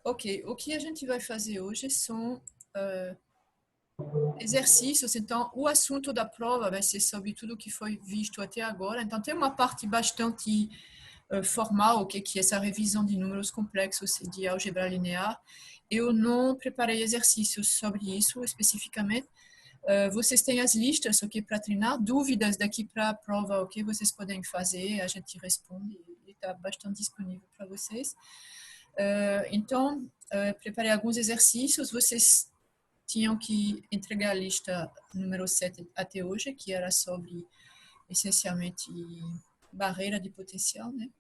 Ok, o que a gente vai fazer hoje são exercícios. Então, o assunto da prova vai ser sobre tudo o que foi visto até agora. Então, tem uma parte bastante formal, okay, que é essa revisão de números complexos e de álgebra linear. Eu não preparei exercícios sobre isso especificamente. Vocês têm as listas, ok, para treinar. Dúvidas daqui para a prova, ok, vocês podem fazer, a gente responde e está bastante disponível para vocês. Então, preparei alguns exercícios. Vocês tinham que entregar a lista número 7 até hoje, que era sobre, essencialmente, barreira de potencial, né?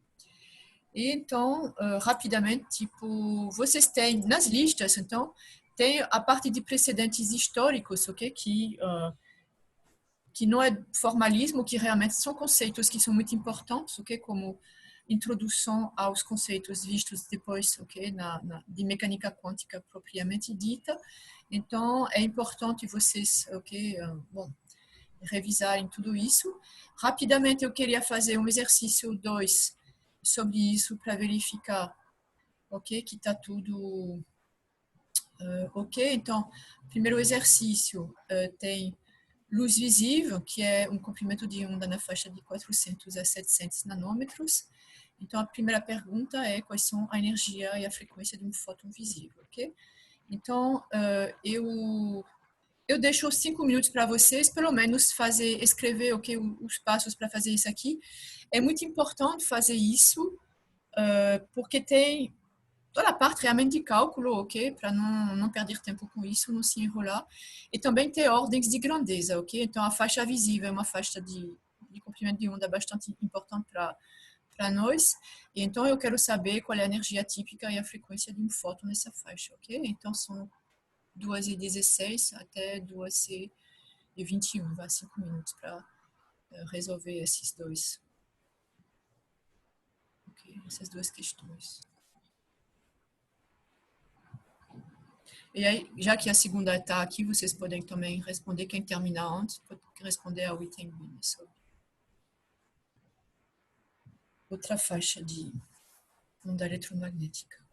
E então, rapidamente, tipo, vocês têm nas listas, então, tem a parte de precedentes históricos, ok? Que não é formalismo, que realmente são conceitos que são muito importantes, ok? Como introdução aos conceitos vistos depois, ok? De mecânica quântica propriamente dita. Então, é importante vocês, ok? Bom, revisarem tudo isso. Rapidamente, eu queria fazer um exercício 2 sobre isso para verificar, ok? Que está tudo ok. Então, primeiro exercício tem luz visível, que é um comprimento de onda na faixa de 400 a 700 nanômetros. Então, a primeira pergunta é quais são a energia e a frequência de um fóton visível, ok? Então, eu deixo 5 minutos para vocês, pelo menos, escrever, ok, os passos para fazer isso aqui. É muito importante fazer isso, porque tem toda a parte realmente de cálculo, ok? Para não perder tempo com isso, não se enrolar. E também ter ordens de grandeza, ok? Então, a faixa visível é uma faixa de comprimento de onda bastante importante para nós. E então, eu quero saber qual é a energia típica e a frequência de um fóton nessa faixa, ok? Então, são 2h16 até 2h21, vai 5 minutos para resolver esses dois, ok? Essas duas questões. E aí, já que a segunda está aqui, vocês podem também responder. Quem terminar antes pode responder ao item B, sobre outra faixa de onda eletromagnética.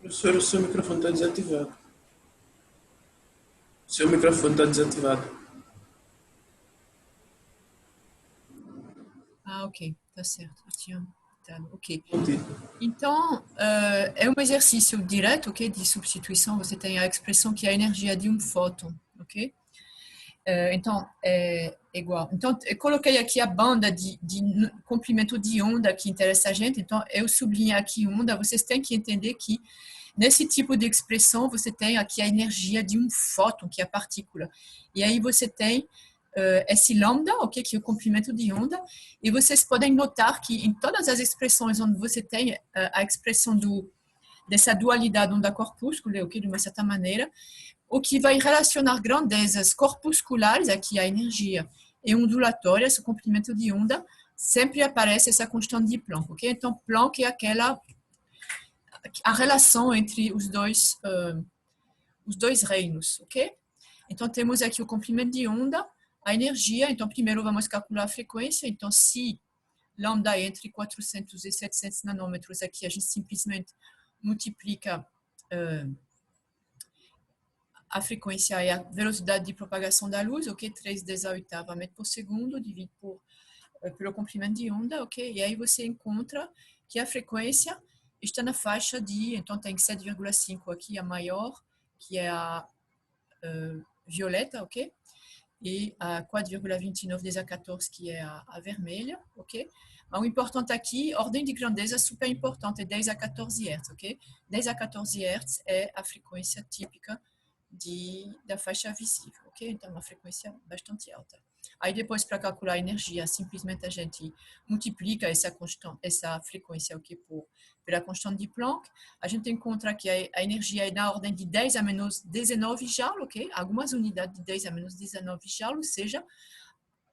Professor, o seu microfone está desativado. O seu microfone está desativado. Ah, ok, tá certo. Eu tinha dado, ok. Contigo. Então, é um exercício direto, ok, de substituição. Você tem a expressão que é a energia de um fóton, ok? Então, é igual. Então, eu coloquei aqui a banda de comprimento de onda que interessa a gente. Então, eu sublinho aqui onda. Vocês têm que entender que nesse tipo de expressão, você tem aqui a energia de um fóton, que é a partícula. E aí você tem esse lambda, ok, que é o comprimento de onda. E vocês podem notar que em todas as expressões onde você tem a expressão dessa dualidade onda-corpúsculo, ok, de uma certa maneira, o que vai relacionar grandezas corpusculares, aqui a energia, e ondulatórias, o comprimento de onda, sempre aparece essa constante de Planck, ok? Então, Planck é a relação entre os dois reinos, ok? Então, temos aqui o comprimento de onda, a energia. Então, primeiro vamos calcular a frequência. Então, se lambda é entre 400 e 700 nanômetros, aqui a gente simplesmente multiplica a frequência é a velocidade de propagação da luz, ok? 3 × 10⁸ metro por segundo, dividido pelo comprimento de onda, ok? E aí você encontra que a frequência está na faixa de, então tem 7,5 aqui, a maior, que é a violeta, ok? E a 4,29 10 a 14, que é a vermelha, ok? Mas o importante aqui, ordem de grandeza super importante, é 10 a 14 Hz, ok? 10 a 14 Hz é a frequência típica da faixa visível, ok? Então, uma frequência bastante alta. Aí depois, para calcular a energia, simplesmente a gente multiplica essa frequência, ok, pela constante de Planck. A gente encontra que a energia é na ordem de 10 a menos 19 joule, ok? Algumas unidades de 10 a menos 19 joule, ou seja,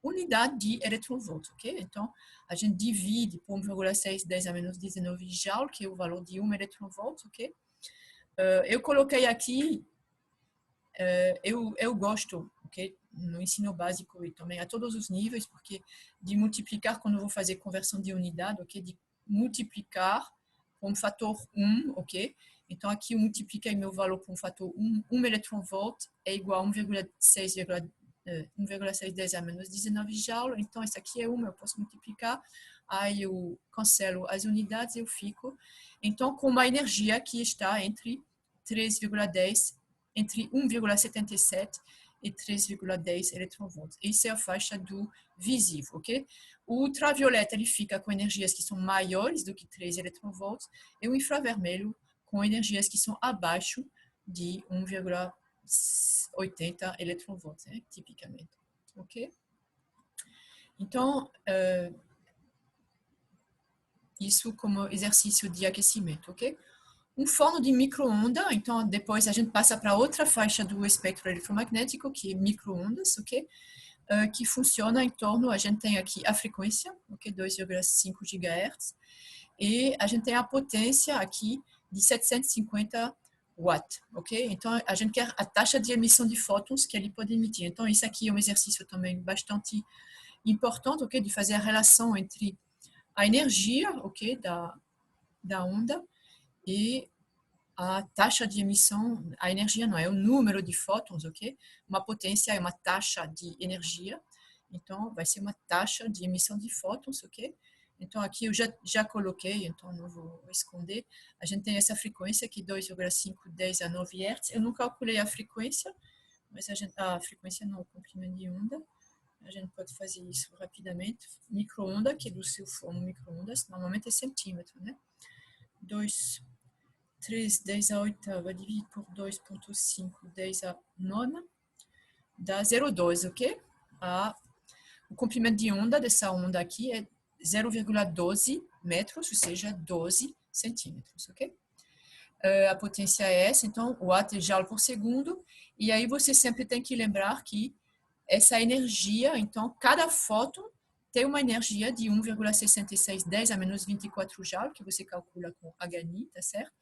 unidade de eletronvolt, ok? Então, a gente divide por 1,6 10 a menos 19 joule, que é o valor de 1 eletronvolt, ok? Eu coloquei aqui eu gosto, ok, no ensino básico e também a todos os níveis, porque de multiplicar, quando eu vou fazer conversão de unidade, ok, de multiplicar por um fator 1, ok? Então, aqui eu multipliquei meu valor por um fator 1 eletronvolt é igual a 1,6 10 a menos 19 joule. Então, esse aqui é 1, eu posso multiplicar, aí eu cancelo as unidades e eu fico, então, com uma energia que está entre 3,10 entre 1,77 e 3,10 eletronvolts. Isso é a faixa do visível, ok? O ultravioleta ele fica com energias que são maiores do que 3 eletronvolts e o infravermelho com energias que são abaixo de 1,80 eletronvolts, né, tipicamente, ok? Então, isso como exercício de aquecimento, ok? Um forno de micro-ondas, então depois a gente passa para outra faixa do espectro eletromagnético, que é micro-ondas, ok? Que funciona em torno, a gente tem aqui a frequência, ok? 2,5 GHz, e a gente tem a potência aqui de 750 watts, ok? Então a gente quer a taxa de emissão de fótons que ele pode emitir. Então isso aqui é um exercício também bastante importante, ok? De fazer a relação entre a energia, ok? Da onda e a taxa de emissão, a energia não é o número de fótons, ok? Uma potência é uma taxa de energia, então vai ser uma taxa de emissão de fótons, ok? Então aqui eu já coloquei, então não vou esconder. A gente tem essa frequência aqui, 2,5 10 a 9 Hz. Eu não calculei a frequência, mas a frequência não, o comprimento de onda. A gente pode fazer isso rapidamente. Micro-onda, que é do seu forno micro-ondas, normalmente é centímetro, né? 3 10 a oitava dividido por 2,5 10 a nona dá 0,12, ok? O comprimento de onda dessa onda aqui é 0,12 metros, ou seja, 12 centímetros, ok? A potência é essa, então, watt é joule por segundo, e aí você sempre tem que lembrar que essa energia, então, cada fóton tem uma energia de 1,66 10 a menos 24 joule, que você calcula com HNI, tá certo?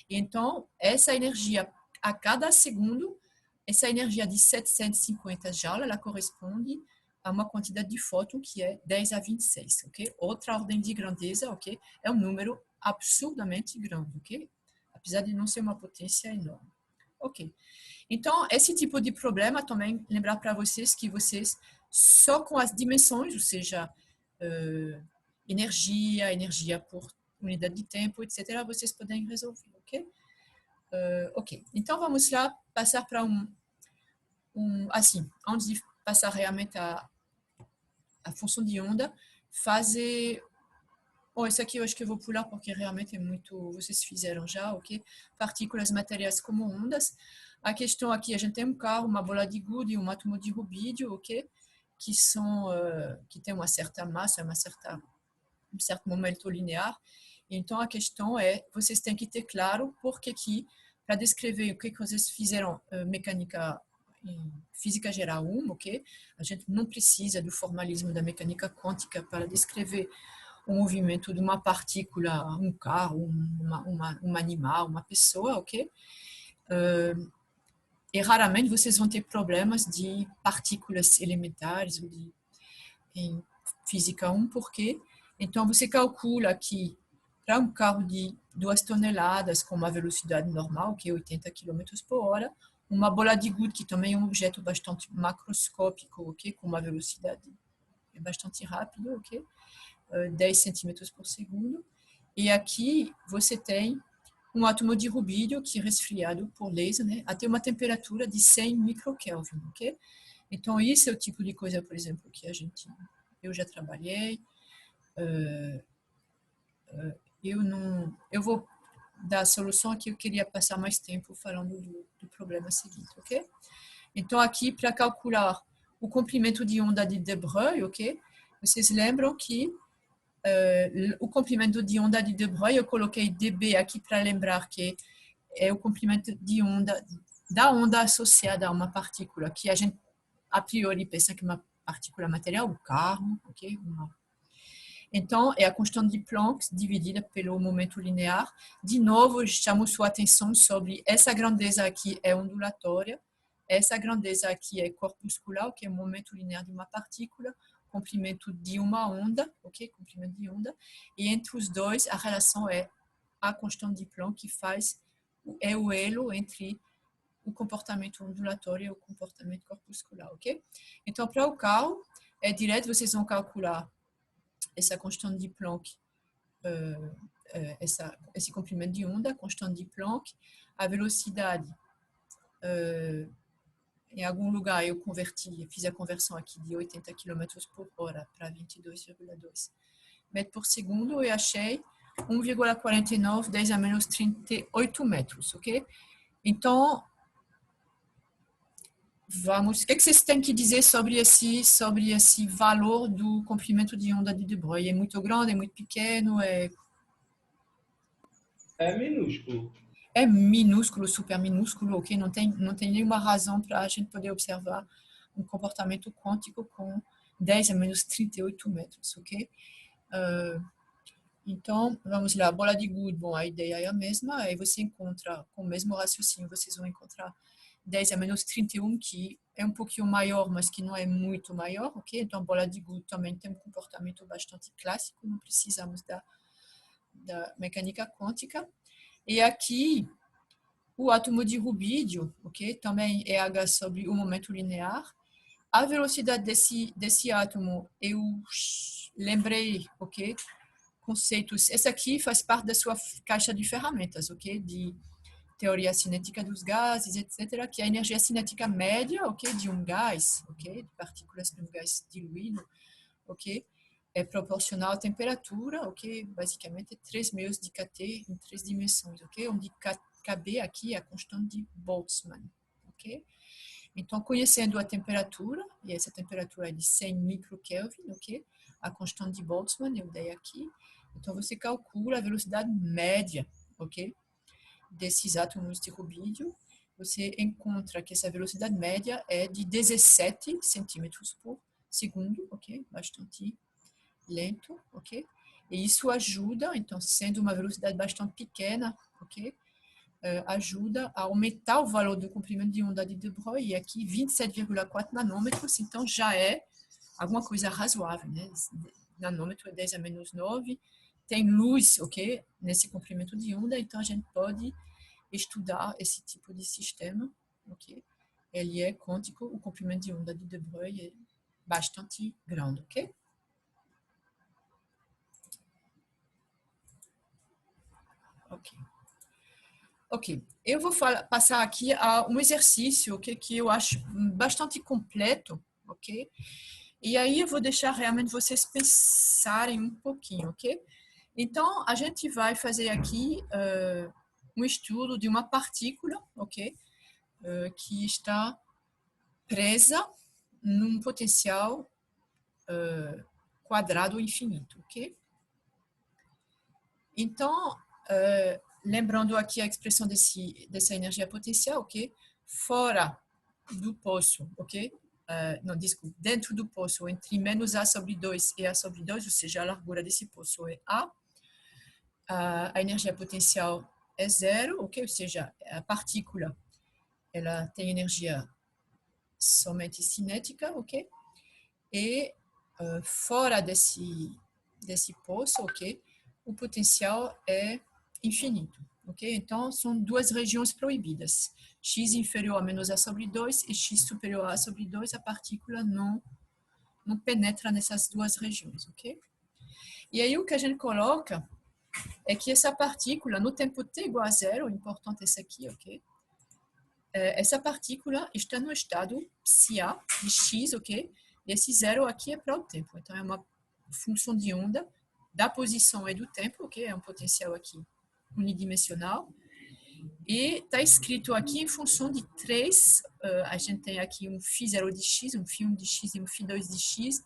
Então, essa energia, a cada segundo, essa energia de 750 joules, ela corresponde a uma quantidade de fóton que é 10 a 26, ok? Outra ordem de grandeza, ok? É um número absurdamente grande, ok? apesar de não ser uma potência enorme. Ok. Então, esse tipo de problema também, lembrar para vocês que vocês, só com as dimensões, ou seja, energia por unidade de tempo, etc., vocês podem resolver, ok? Ok. Então, vamos lá passar para assim, antes de passar realmente a função de onda, fazer... Bom, esse aqui eu acho que eu vou pular porque realmente é muito... Vocês fizeram já, ok? Partículas materiais como ondas. A questão aqui, a gente tem um carro, uma bola de gude e um átomo de rubídio, ok? Que tem uma certa massa, um certo momento linear. Então, a questão é, vocês têm que ter claro porque que, para descrever o que vocês fizeram mecânica em física geral 1, ok? A gente não precisa do formalismo da mecânica quântica para descrever o movimento de uma partícula, um carro, um animal, uma pessoa, ok? E raramente vocês vão ter problemas de partículas elementares ou em física 1, porque então você calcula que para um carro de 2 toneladas com uma velocidade normal, que é 80 km por hora, uma bola de gude, que também é um objeto bastante macroscópico, ok, com uma velocidade bastante rápida, ok, 10 centímetros por segundo. E aqui você tem um átomo de rubídio que é resfriado por laser, né, até uma temperatura de 100 microkelvin, ok? Então, isso é o tipo de coisa, por exemplo, que eu já trabalhei. Eu vou dar a solução aqui, eu queria passar mais tempo falando do problema seguinte, ok? Então, aqui, para calcular o comprimento de onda de De Broglie, ok? Vocês lembram que o comprimento de onda de De Broglie, eu coloquei dB aqui para lembrar que é o comprimento de onda, da onda associada a uma partícula, que a gente, a priori, pensa que é uma partícula material, o carro, ok? Então, é a constante de Planck dividida pelo momento linear. De novo, chamo sua atenção sobre essa grandeza aqui é ondulatória, essa grandeza aqui é corpuscular, que é o momento linear de uma partícula, comprimento de uma onda, ok? Comprimento de onda. E entre os dois, a relação é a constante de Planck que é o elo entre o comportamento ondulatório e o comportamento corpuscular, ok? Então, para o carro, é direto, vocês vão calcular essa constante de Planck, esse comprimento de onda, constante de Planck, a velocidade, em algum lugar eu fiz a conversão aqui de 80 km por hora para 22,2 metros por segundo e achei 1,49, 10 a menos 38 metros, ok? Então, vamos, o que vocês têm que dizer sobre esse valor do comprimento de onda de De Broglie? É muito grande, é muito pequeno, É minúsculo. é minúsculo, super minúsculo, ok? Não tem nenhuma razão para a gente poder observar um comportamento quântico com 10 a menos 38 metros, ok? Então, vamos lá, bola de gude, bom, a ideia é a mesma, aí você encontra, com o mesmo raciocínio, vocês vão encontrar 10 a menos 31, que é um pouquinho maior, mas que não é muito maior, ok? Então, bola de gude também tem um comportamento bastante clássico, não precisamos da mecânica quântica. E aqui, o átomo de rubídio, ok? Também é H sobre o momento linear. A velocidade desse átomo, eu lembrei, ok? Conceitos. Esse aqui faz parte da sua caixa de ferramentas, ok? De teoria cinética dos gases, etc., que é a energia cinética média, ok? De um gás, ok? De partículas de um gás diluído, ok? É proporcional à temperatura, ok? Basicamente, 3 meios de kT em 3 dimensões, ok? Onde KB aqui é a constante de Boltzmann, ok? Então, conhecendo a temperatura, e essa temperatura é de 100 microkelvin, ok? A constante de Boltzmann, eu dei aqui. Então, você calcula a velocidade média, ok? Desses átomos de rubídio. Você encontra que essa velocidade média é de 17 centímetros por segundo, ok? Bastante lento, ok? E isso ajuda, então, sendo uma velocidade bastante pequena, ok? Ajuda a aumentar o valor do comprimento de onda de De Broglie, e aqui 27,4 nanômetros, então já é alguma coisa razoável, né? Nanômetro é 10 a menos 9, tem luz, ok? Nesse comprimento de onda, então a gente pode estudar esse tipo de sistema, ok? Ele é quântico, o comprimento de onda de De Broglie é bastante grande, ok? Ok. Ok, eu vou passar aqui a um exercício, ok, que eu acho bastante completo, ok? E aí eu vou deixar realmente vocês pensarem um pouquinho, ok? Então, a gente vai fazer aqui um estudo de uma partícula, ok? Que está presa num potencial quadrado infinito, ok? Então, lembrando aqui a expressão dessa energia potencial, ok? Fora do poço, ok? Não, desculpa, dentro do poço, entre menos A sobre 2 e A sobre 2, ou seja, a largura desse poço é A, a energia potencial é zero, ok? Ou seja, a partícula, ela tem energia somente cinética, ok? E fora desse poço, ok? O potencial é infinito, ok? Então, são duas regiões proibidas. X inferior a menos A sobre 2 e X superior a A sobre 2, a partícula não penetra nessas duas regiões, ok? E aí o que a gente coloca é que essa partícula, no tempo t igual a zero, importante esse aqui, ok? Essa partícula está no estado psi-A de x, ok? E esse zero aqui é para o tempo. Então, é uma função de onda da posição e do tempo, ok? É um potencial aqui unidimensional. E está escrito aqui em função de três, a gente tem aqui um φ0 de x, um φ1 de x e um φ2 de x,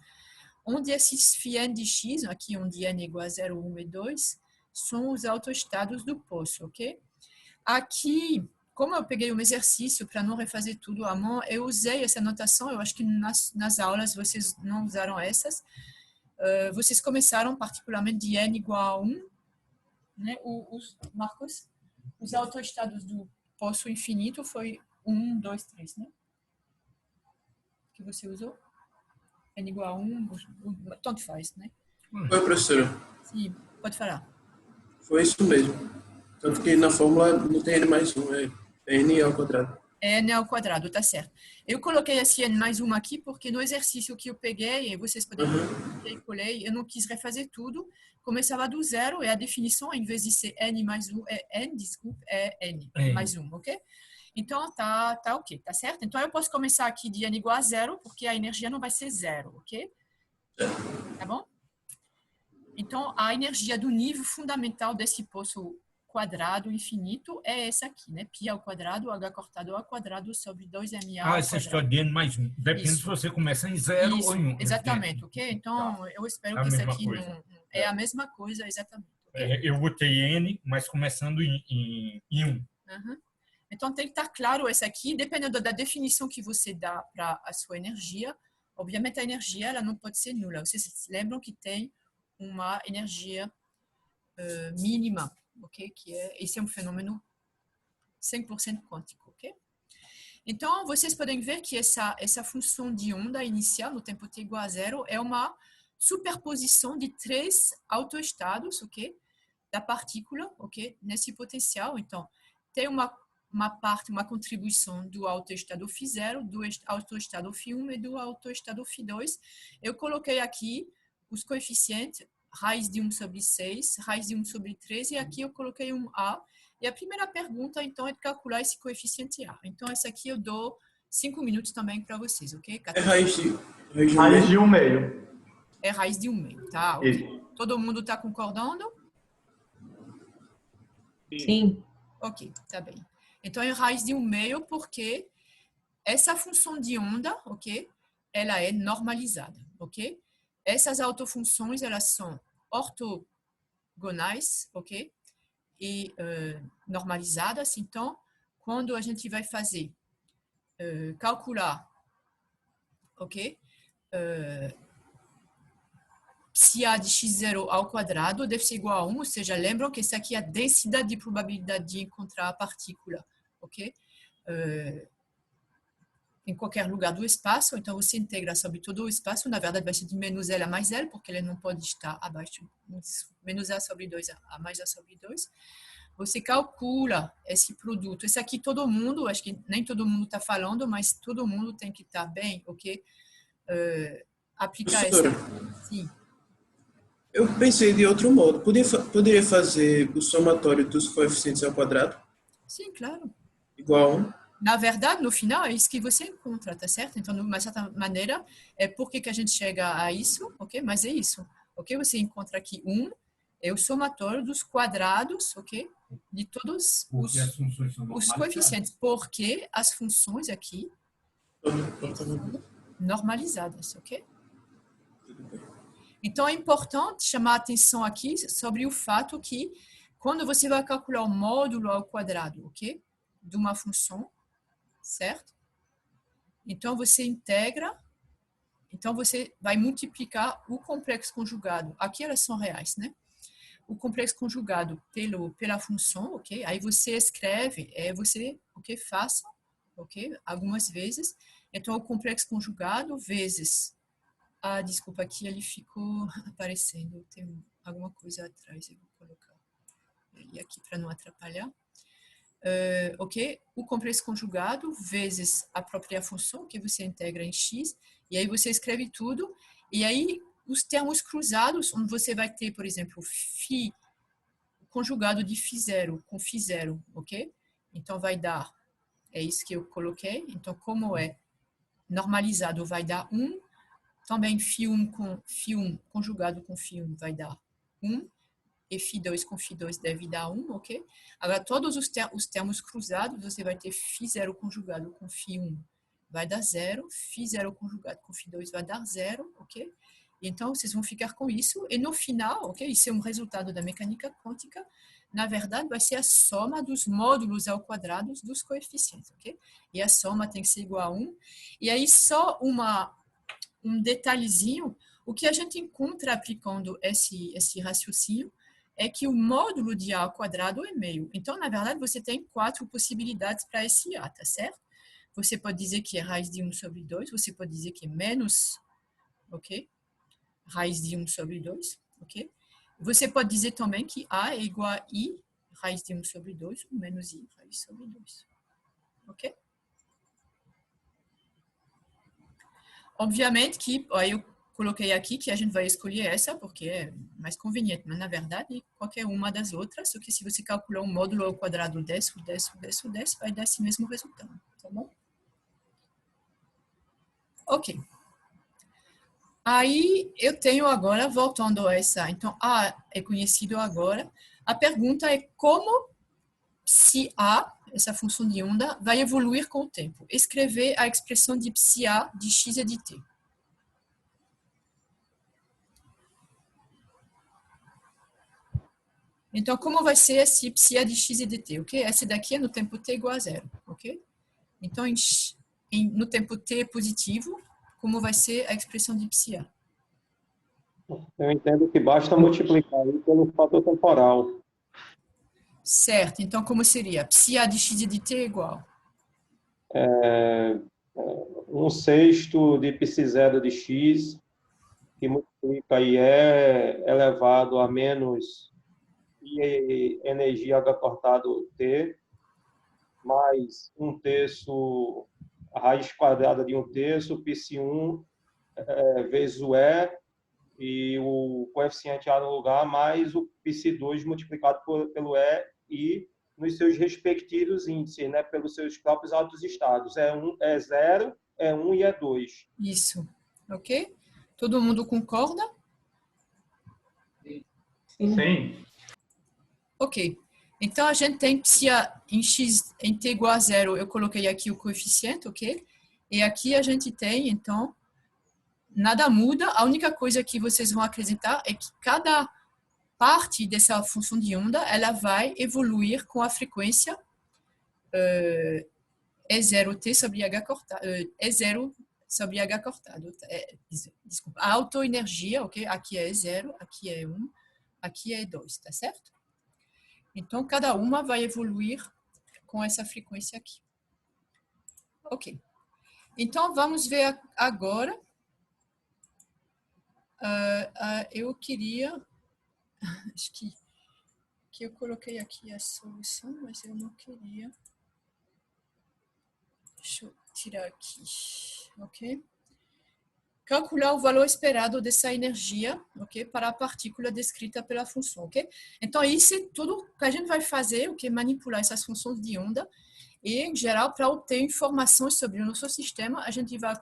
onde esses φn de x, aqui onde n é igual a 0, 1 e 2, são os autoestados do poço, ok? Aqui, como eu peguei um exercício para não refazer tudo à mão, eu usei essa notação, eu acho que nas aulas vocês não usaram essas. Vocês começaram particularmente de n igual a 1, né? Marcos, os autoestados do poço infinito foi 1, 2, 3, né? Que você usou? N igual a 1, tanto faz, né? Oi, professora. Sim, pode falar. Foi isso mesmo. Tanto que na fórmula não tem n mais 1, é n ao quadrado. É n ao quadrado, tá certo. Eu coloquei esse n mais 1 aqui porque no exercício que eu peguei, e vocês podem ver, eu colei, eu não quis refazer tudo, começava do zero e a definição, em vez de ser n mais 1, é n mais 1, ok? Então, tá ok, tá certo? Então, eu posso começar aqui de n igual a zero, porque a energia não vai ser zero, ok? Tá bom? Então, a energia do nível fundamental desse poço quadrado infinito é essa aqui, né? Π ao quadrado, H cortado ao quadrado sobre 2MA ao essa história quadrado. de n mais 1. Depende Isso. se você começa em 0 ou em 1. Exatamente, ok? Então, Tá. eu espero É a que isso mesma aqui coisa. não... É a mesma coisa, exatamente. Okay? Eu botei n, mas começando em 1. Uhum. Então, tem que estar claro esse aqui, dependendo da definição que você dá para a sua energia. Obviamente, a energia ela não pode ser nula. Vocês lembram que tem uma energia mínima, ok? Esse é um fenômeno 100% quântico, ok? Então, vocês podem ver que essa função de onda inicial, no tempo t igual a zero, é uma superposição de três autoestados, ok? Da partícula, ok? Nesse potencial. Então, tem uma parte, uma contribuição do autoestado φ0, do autoestado φ1 e do autoestado φ2. Eu coloquei aqui os coeficientes, raiz de 1 sobre 6, raiz de 1 sobre 3, e aqui eu coloquei um A. E a primeira pergunta, então, é de calcular esse coeficiente A. Então, essa aqui eu dou 5 minutos também para vocês, ok? É raiz de Raiz de 1 1 meio. É raiz de 1 meio, tá? Ok. Isso. Todo mundo está concordando? Sim. Ok, tá bem. Então, é raiz de 1 meio porque essa função de onda, ok? Ela é normalizada, ok? Essas autofunções, elas são ortogonais, ok? E normalizadas. Então, quando a gente vai fazer, calcular, ok? Se A de x0 ao quadrado deve ser igual a 1, ou seja, lembram que essa aqui é a densidade de probabilidade de encontrar a partícula, ok? Em qualquer lugar do espaço, então você integra sobre todo o espaço, na verdade vai ser de menos L a mais L, porque ele não pode estar abaixo, menos A sobre 2 a mais A sobre 2. você calcula esse produto. Esse aqui todo mundo, acho que nem todo mundo está falando, mas todo mundo tem que estar bem, ok? Aplicar essa. Professora, Sim, eu pensei de outro modo. Poderia fazer o somatório dos coeficientes ao quadrado sim, claro. igual a 1? Na verdade, no final, é isso que você encontra, tá certo? Então, de uma certa maneira, é por que a gente chega a isso, ok? Mas é isso, ok? Você encontra aqui 1, é o somatório dos quadrados, ok? De todos Porque as funções são os normalizadas. coeficientes, porque as funções aqui Tudo normalizadas, ok? bem. Então, é importante chamar a atenção aqui sobre o fato que, quando você vai calcular o módulo ao quadrado, ok? De uma função, certo? Então, você integra, então você vai multiplicar o complexo conjugado. Aqui elas são reais, né? O complexo conjugado pela função, ok? Aí você escreve, você, ok? Faça, ok? Algumas vezes. Então, o complexo conjugado vezes... Ah, desculpa, aqui ele ficou aparecendo. Tem alguma coisa atrás, eu vou colocar ele aqui para não atrapalhar. Ok? O complexo conjugado vezes a própria função que você integra em x, e aí você escreve tudo, e aí os termos cruzados, onde você vai ter, por exemplo, φ conjugado de φ0 com φ0, ok? Então vai dar, é isso que eu coloquei, então como é normalizado vai dar 1, também φ1 conjugado com φ1 vai dar 1, e φ2 com φ2 deve dar 1, ok? Agora, todos os termos cruzados, você vai ter φ0 conjugado com φ1 vai dar 0, φ0 conjugado com φ2 vai dar 0, ok? Então, vocês vão ficar com isso, e no final, ok? Isso é um resultado da mecânica quântica, na verdade, vai ser a soma dos módulos ao quadrado dos coeficientes, ok? E a soma tem que ser igual a 1. E aí, só um detalhezinho, o que a gente encontra aplicando esse raciocínio é que o módulo de A ao quadrado é meio. Então, na verdade, você tem 4 possibilidades para esse A, tá certo? Você pode dizer que é raiz de 1 sobre 2, você pode dizer que é menos, ok? Raiz de 1 sobre 2, ok? Você pode dizer também que A é igual a I, raiz de 1 sobre 2, ou menos I, raiz sobre 2, ok? Obviamente que, aí eu coloquei aqui que a gente vai escolher essa porque é mais conveniente, mas na verdade qualquer uma das outras, só que se você calcular um módulo ao quadrado desse, vai dar esse mesmo resultado, tá bom? Ok. Aí eu tenho agora, voltando a essa, então A é conhecido agora, a pergunta é como se A, essa função de onda, vai evoluir com o tempo. Escrever a expressão de psi A de x e de t. Então, como vai ser esse psi de x e de t, ok? Esse daqui é no tempo t igual a zero, ok? Então, no tempo t positivo, como vai ser a expressão de psi A? Eu entendo que basta multiplicar aí pelo fator temporal. Certo, então como seria? Psi A de x e de t é igual? 1/6 de π0 de x, que multiplica e é elevado a menos e energia h cortado t, mais 1/3, a raiz quadrada de 1/3, π1 vezes o e o coeficiente A no lugar, mais o π2 multiplicado pelo e nos seus respectivos índices, né, pelos seus próprios altos estados. É 0, é 1 e é 2. Isso, ok? Todo mundo concorda? Sim. Ok. Então, a gente tem psi A em x em t igual a zero, eu coloquei aqui o coeficiente, ok? E aqui a gente tem, então, nada muda, a única coisa que vocês vão acrescentar é que cada parte dessa função de onda, ela vai evoluir com a frequência E0t sobre H cortado, E0 sobre H cortado. Desculpa, a autoenergia, ok? Aqui é E0, aqui é 1, aqui é 2, tá certo? Então, cada uma vai evoluir com essa frequência aqui. Ok. Então, vamos ver agora. Eu queria... Acho que que eu coloquei aqui a solução, mas eu não queria. Deixa eu tirar aqui, ok? Calcular o valor esperado dessa energia, ok? Para a partícula descrita pela função, ok? Então, isso é tudo que a gente vai fazer, ok? Manipular essas funções de onda. E, em geral, para obter informações sobre o nosso sistema, a gente vai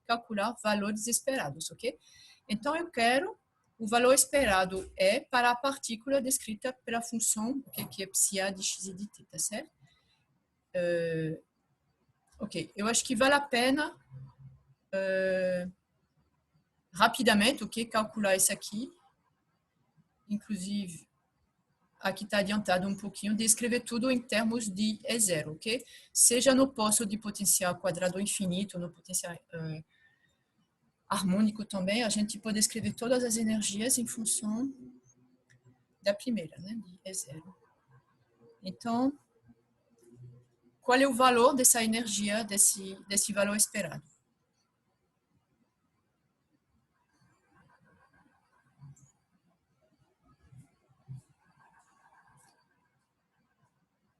calcular valores esperados, ok? Então, eu quero o valor esperado é para a partícula descrita pela função, okay, que é psi de x e de t, tá certo? Ok, eu acho que vale a pena rapidamente, ok, calcular isso aqui. Inclusive, aqui está adiantado um pouquinho, de escrever tudo em termos de E0, ok? Seja no poço de potencial quadrado infinito, no potencial harmônico também, a gente pode escrever todas as energias em função da primeira, né, de E0. Então, qual é o valor dessa energia, desse valor esperado?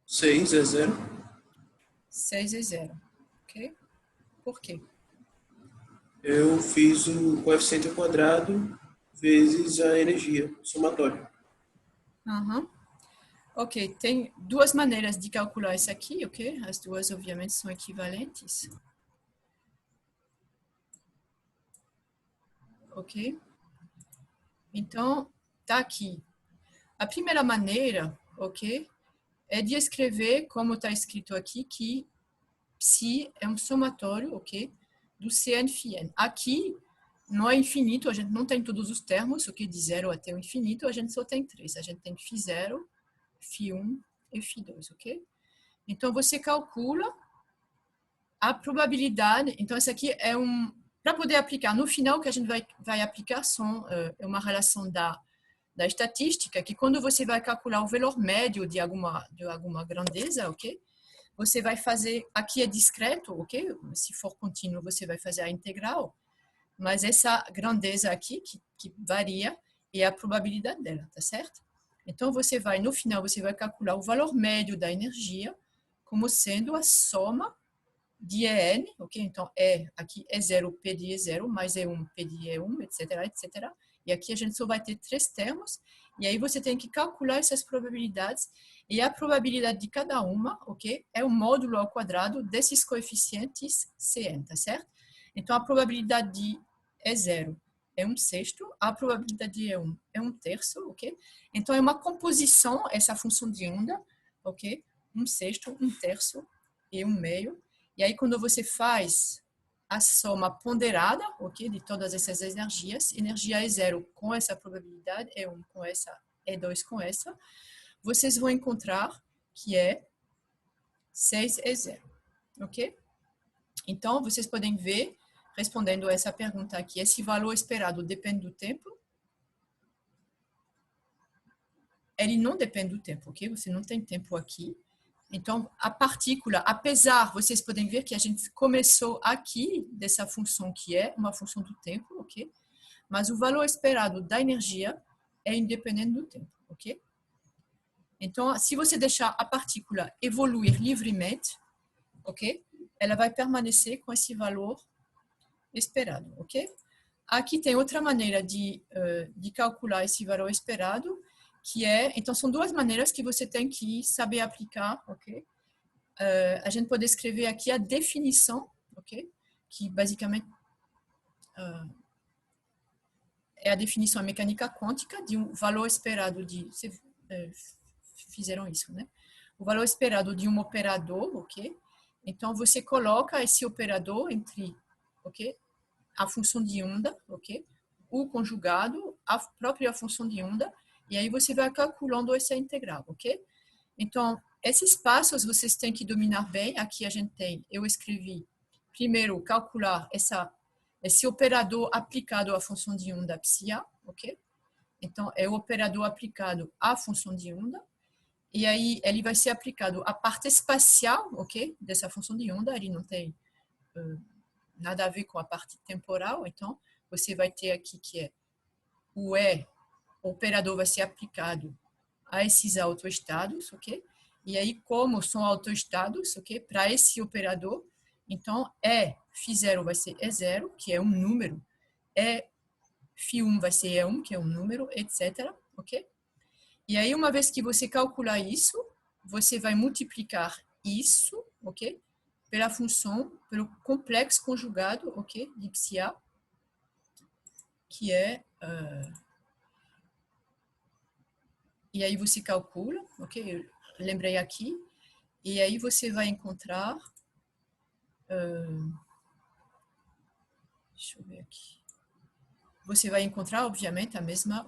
Seis é zero. 6 é 0, ok? Por quê? Eu fiz o coeficiente ao quadrado vezes a energia, somatório. Uhum. Ok, tem duas maneiras de calcular isso aqui, ok? As duas, obviamente, são equivalentes. Ok? Então, tá aqui. A primeira maneira, ok? É de escrever, como está escrito aqui, que psi é um somatório, ok? Do Cn φ n. Aqui não é infinito, a gente não tem todos os termos, ok? De 0 até o infinito, a gente só tem 3. A gente tem φ0, φ1 e φ2, ok? Então, você calcula a probabilidade. Então, isso aqui é para poder aplicar. No final, o que a gente vai aplicar é uma relação da estatística, que quando você vai calcular o valor médio de alguma grandeza, ok? Você vai fazer, aqui é discreto, ok? Se for contínuo, você vai fazer a integral, mas essa grandeza aqui, que varia, é a probabilidade dela, tá certo? Então, no final, você vai calcular o valor médio da energia como sendo a soma de En, ok? Então, aqui é 0, P de E0, mais E1, P de E1, etc, etc. E aqui a gente só vai ter 3 termos, e aí você tem que calcular essas probabilidades, e a probabilidade de cada uma, ok? É o módulo ao quadrado desses coeficientes Cn, tá certo? Então, a probabilidade de E0 é 1/6, a probabilidade de E1 é 1/3, ok? Então, é uma composição, essa função de onda, ok? 1/6, 1/3 e 1/2. E aí, quando você faz a soma ponderada, ok, de todas essas energias, energia E0 com essa probabilidade, E1 com essa, E2 com essa, vocês vão encontrar que é 6E0, ok? Então, vocês podem ver, respondendo essa pergunta aqui, esse valor esperado depende do tempo? Ele não depende do tempo, ok? Você não tem tempo aqui. Então, a partícula, apesar, vocês podem ver que a gente começou aqui dessa função que é uma função do tempo, ok? Mas o valor esperado da energia é independente do tempo, ok? Então, se você deixar a partícula evoluir livremente, ok? Ela vai permanecer com esse valor esperado, ok? Aqui tem outra maneira de calcular esse valor esperado, que então são duas maneiras que você tem que saber aplicar, ok? A gente pode escrever aqui a definição, ok? Que basicamente é a definição mecânica quântica de um valor esperado vocês fizeram isso, né? O valor esperado de um operador, ok? Então você coloca esse operador entre, ok? A função de onda, ok? O conjugado, a própria função de onda, e aí você vai calculando essa integral, ok? Então, esses passos vocês têm que dominar bem. Aqui a gente eu escrevi, primeiro, calcular esse operador aplicado à função de onda psia, ok? Então, é o operador aplicado à função de onda, e aí ele vai ser aplicado à parte espacial, ok? Dessa função de onda, ele não tem nada a ver com a parte temporal, então, você vai ter aqui que o operador vai ser aplicado a esses autoestados, ok? E aí, como são autoestados, ok? Para esse operador, então, φ0 vai ser E0, que é um número, φ1 vai ser E1, que é um número, etc, ok? E aí, uma vez que você calcular isso, você vai multiplicar isso, ok? Pela função, pelo complexo conjugado, ok? De psi-A, que é... E aí você calcula, ok? Eu lembrei aqui. E aí você vai encontrar... deixa eu ver aqui. Você vai encontrar, obviamente,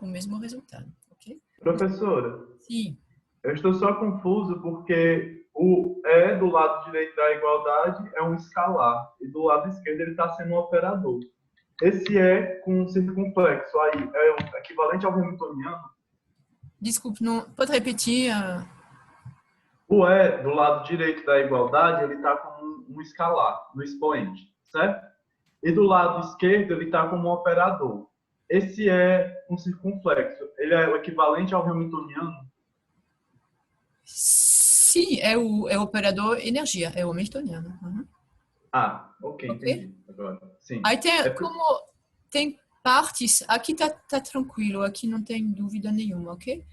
o mesmo resultado, ok? Professora, Sim. eu estou só confuso porque o E do lado direito da igualdade é um escalar e do lado esquerdo ele está sendo um operador. Esse E com um circunflexo aí é o equivalente ao hamiltoniano? Desculpe, não, pode repetir? O E do lado direito da igualdade ele está como um escalar, no expoente, certo? E do lado esquerdo ele está como um operador. Esse é um circunflexo. Ele é o equivalente ao hamiltoniano? Sim, é o operador energia, é o hamiltoniano. Uhum. Ah, ok, Ok? entendi. Agora, sim. Aí tem, É como tem partes, aqui tá tranquilo, aqui não tem dúvida nenhuma, ok?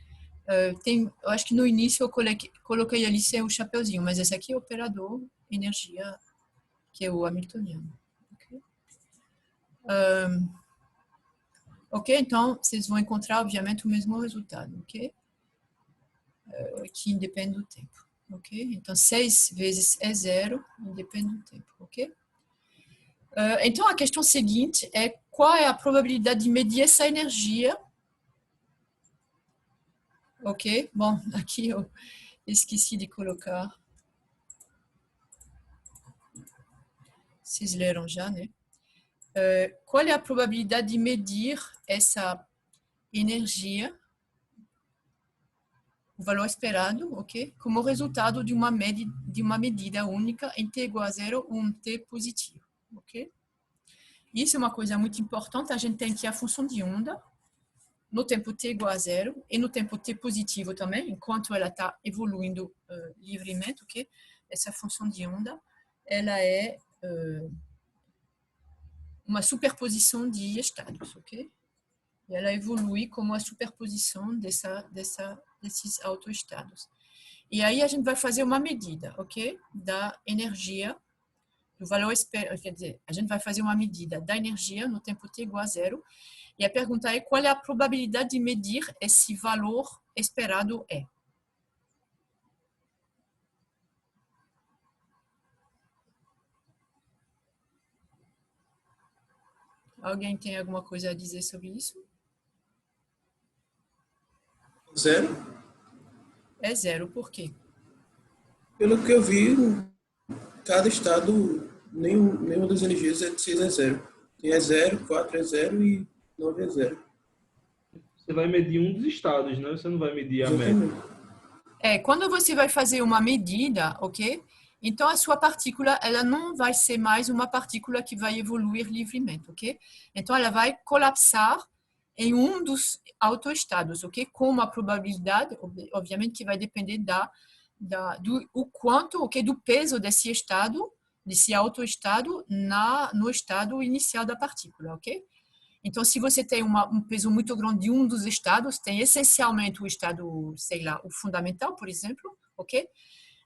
Eu acho que no início eu coloquei ali sem o chapeuzinho, mas esse aqui é o operador energia, que é o hamiltoniano. Ok? Ok, então vocês vão encontrar, obviamente, o mesmo resultado, ok? Que independe do tempo, ok? Então, 6 vezes E0 independe do tempo, ok? Então, a questão seguinte é qual é a probabilidade de medir essa energia? Ok? Bom, aqui eu esqueci de colocar. Vocês leram já, né? Qual é a probabilidade de medir essa energia, o valor esperado, ok? Como resultado de uma medida única em t igual a zero ou um t positivo, ok? Isso é uma coisa muito importante. A gente tem aqui a função de onda no tempo t igual a zero e no tempo t positivo também, enquanto ela está evoluindo livremente, ok? Essa função de onda, ela é uma superposição de estados, ok? E ela evolui como a superposição desses autoestados. E aí a gente vai fazer uma medida, ok? Da energia, do valor esperado, quer dizer, a gente vai fazer uma medida da energia no tempo t igual a zero. E a pergunta é qual é a probabilidade de medir esse valor esperado E. Alguém tem alguma coisa a dizer sobre isso? Zero? É zero, por quê? Pelo que eu vi, cada estado, nenhuma das energias é de 6 é zero. Tem é zero, 4 é zero e 9 é zero. Você vai medir um dos estados, né? Você não vai medir a média. Exatamente. Quando você vai fazer uma medida, ok? Então, a sua partícula, ela não vai ser mais uma partícula que vai evoluir livremente, ok? Então, ela vai colapsar em um dos autoestados, ok? Com uma probabilidade, obviamente, que vai depender do quanto, ok? Do peso desse estado, desse autoestado no estado inicial da partícula, ok? Então, se você tem um peso muito grande de um dos estados, tem essencialmente o estado, sei lá, o fundamental, por exemplo, ok?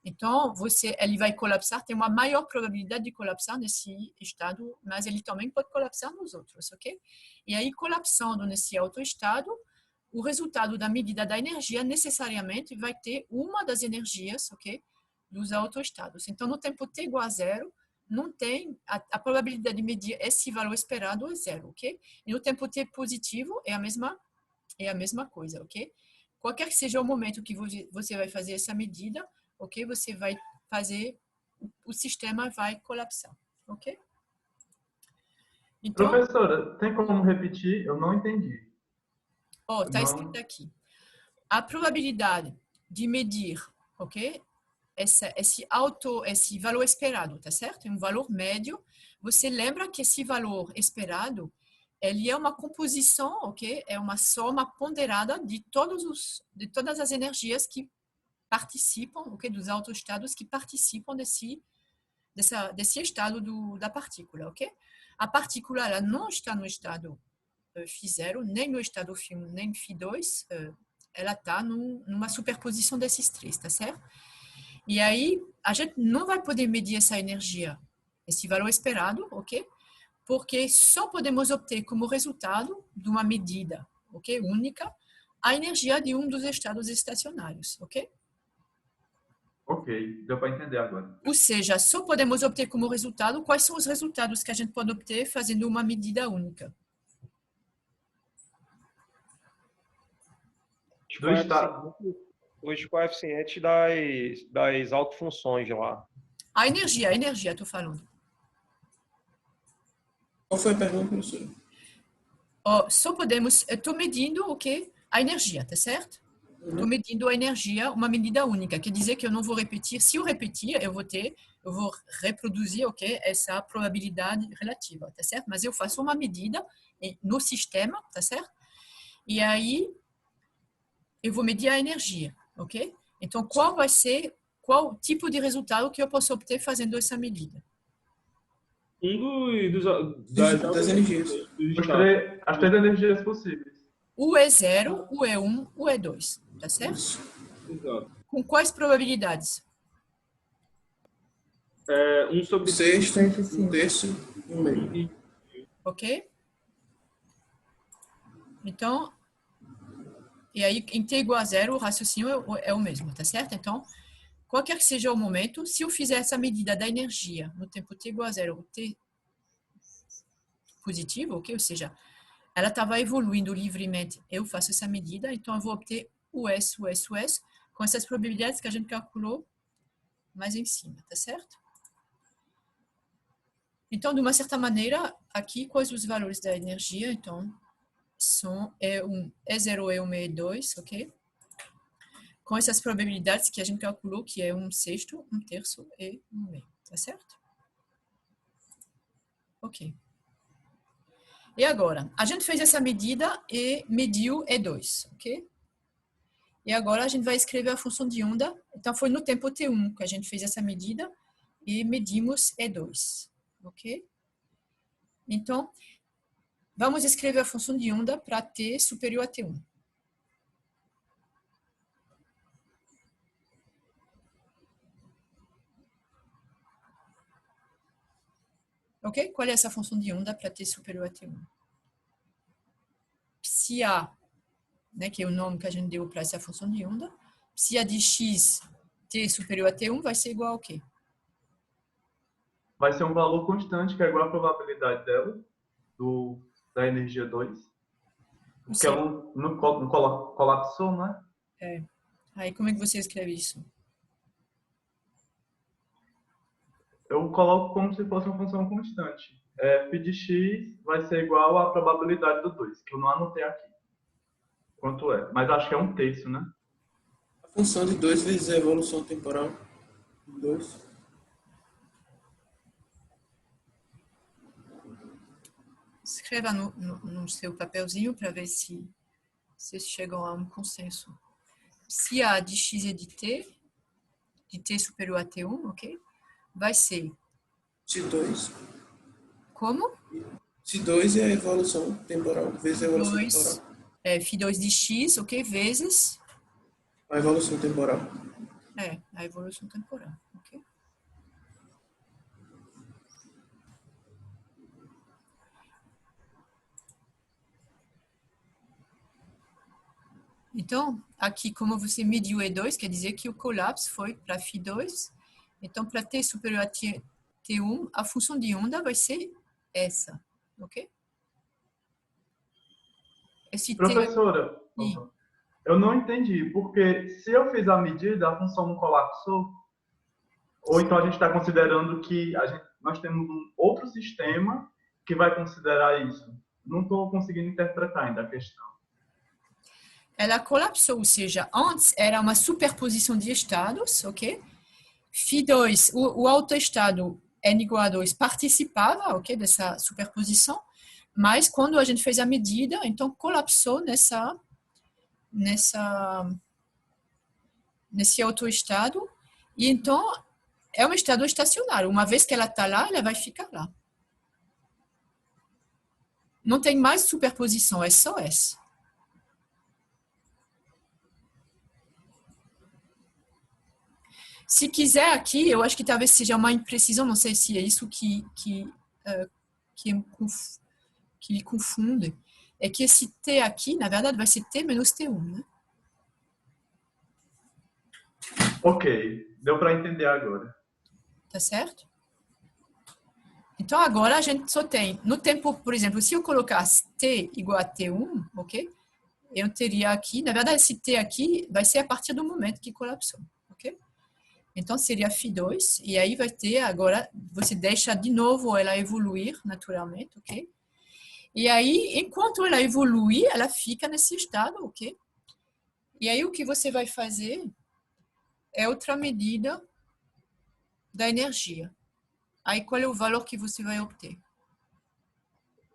Então, ele vai colapsar, tem uma maior probabilidade de colapsar nesse estado, mas ele também pode colapsar nos outros, ok? E aí, colapsando nesse autoestado, o resultado da medida da energia necessariamente vai ter uma das energias, ok? Dos autoestados. Então, no tempo t igual a zero, não tem a probabilidade de medir esse valor esperado é zero, ok? E no tempo t positivo é a mesma coisa, ok? Qualquer que seja o momento que você vai fazer essa medida, ok? Você vai fazer, o sistema vai colapsar, ok? Então, professora, tem como repetir? Eu não entendi. está escrito aqui. A probabilidade de medir, ok? Esse valor esperado, tá certo? É um valor médio. Você lembra que esse valor esperado ele é uma composição, ok? É uma soma ponderada de todas as energias que participam, ok? Dos autoestados que participam desse estado da partícula, ok? A partícula ela não está no estado φ0, nem no estado φ1, nem φ2, ela está numa superposição desses três, tá certo? E aí, a gente não vai poder medir essa energia, esse valor esperado, ok? Porque só podemos obter como resultado de uma medida, ok? Única, a energia de um dos estados estacionários, ok? Ok, deu para entender agora. Ou seja, só podemos obter como resultado quais são os resultados que a gente pode obter fazendo uma medida única. Os coeficientes das autofunções lá. A energia, estou falando. Qual foi a pergunta, professora? Só podemos, estou medindo o que? A energia, tá certo? Estou medindo a energia, uma medida única. Quer dizer que eu não vou repetir. Se eu repetir, eu vou reproduzir, ok? Essa probabilidade relativa, tá certo? Mas eu faço uma medida no sistema, tá certo? E aí eu vou medir a energia, ok? Então, qual tipo de resultado que eu posso obter fazendo essa medida? Das energias. As três energias possíveis. O E0, o E1, o E2, tá certo? Exato. Com quais probabilidades? 1 sobre Sexto, um terço e um meio. Ok? Então, e aí, em t igual a 0, o raciocínio é o mesmo, tá certo? Então, qualquer que seja o momento, se eu fizer essa medida da energia no tempo t igual a 0, o t positivo, ok? Ou seja, ela estava evoluindo livremente, eu faço essa medida, então eu vou obter o S, com essas probabilidades que a gente calculou mais em cima, tá certo? Então, de uma certa maneira, aqui, quais os valores da energia? Então, são E1, E0, E1, E2, ok? Com essas probabilidades que a gente calculou, que é 1/6, 1/3 e 1/2, tá certo? Ok. E agora, a gente fez essa medida e mediu E2, ok? E agora a gente vai escrever a função de onda. Então, foi no tempo T1 que a gente fez essa medida e medimos E2, ok? Então, vamos escrever a função de onda para T superior a T1. Ok? Qual é essa função de onda para T superior a T1? Psi-A, né, que é o nome que a gente deu para essa função de onda. Psi-A de x T superior a T1 vai ser igual ao quê? Vai ser um valor constante, que é igual à probabilidade dela, da energia 2. Porque ela não colapsou, né? É. Aí, como é que você escreve isso? Eu coloco como se fosse uma função constante. F de x vai ser igual à probabilidade do 2, que eu não anotei aqui. Quanto é? Mas acho que é 1/3, né? A função de 2 vezes a evolução temporal. 2. Escreva no seu papelzinho para ver se vocês chegam a um consenso. Se A de x e de T superior a T1, ok? Vai ser... T2. Como? T2 é a evolução temporal, vezes a evolução temporal. Φ2 de x, ok? Vezes... A evolução temporal. A evolução temporal, ok? Então, aqui, como você mediu E2, quer dizer que o colapso foi para Φ2. Então, para T superior a T1, a função de onda vai ser essa, ok? Esse Professora, eu não entendi, porque se eu fiz a medida, a função não colapsou? Ou então a gente está considerando que nós temos um outro sistema que vai considerar isso? Não estou conseguindo interpretar ainda a questão. Ela colapsou, ou seja, antes era uma superposição de estados, ok? Φ2, o autoestado N igual a 2 participava, ok, dessa superposição, Mas quando a gente fez a medida, então colapsou nesse outro estado. E então é um estado estacionário. Uma vez que ela está lá, ela vai ficar lá. Não tem mais superposição, é só essa. Se quiser aqui, eu acho que talvez seja uma imprecisão, não sei se é isso que lhe confunde. É que esse T aqui, na verdade, vai ser T menos T1, né? Ok, deu para entender agora. Tá certo? Então, agora a gente só tem, no tempo, por exemplo, se eu colocasse T igual a T1, ok? Eu teria aqui, na verdade, esse T aqui vai ser a partir do momento que colapsou, ok? Então, seria Φ2, e aí vai ter agora, você deixa de novo ela evoluir naturalmente, ok? E aí, enquanto ela evolui, ela fica nesse estado, ok? E aí, o que você vai fazer é outra medida da energia. Aí, qual é o valor que você vai obter?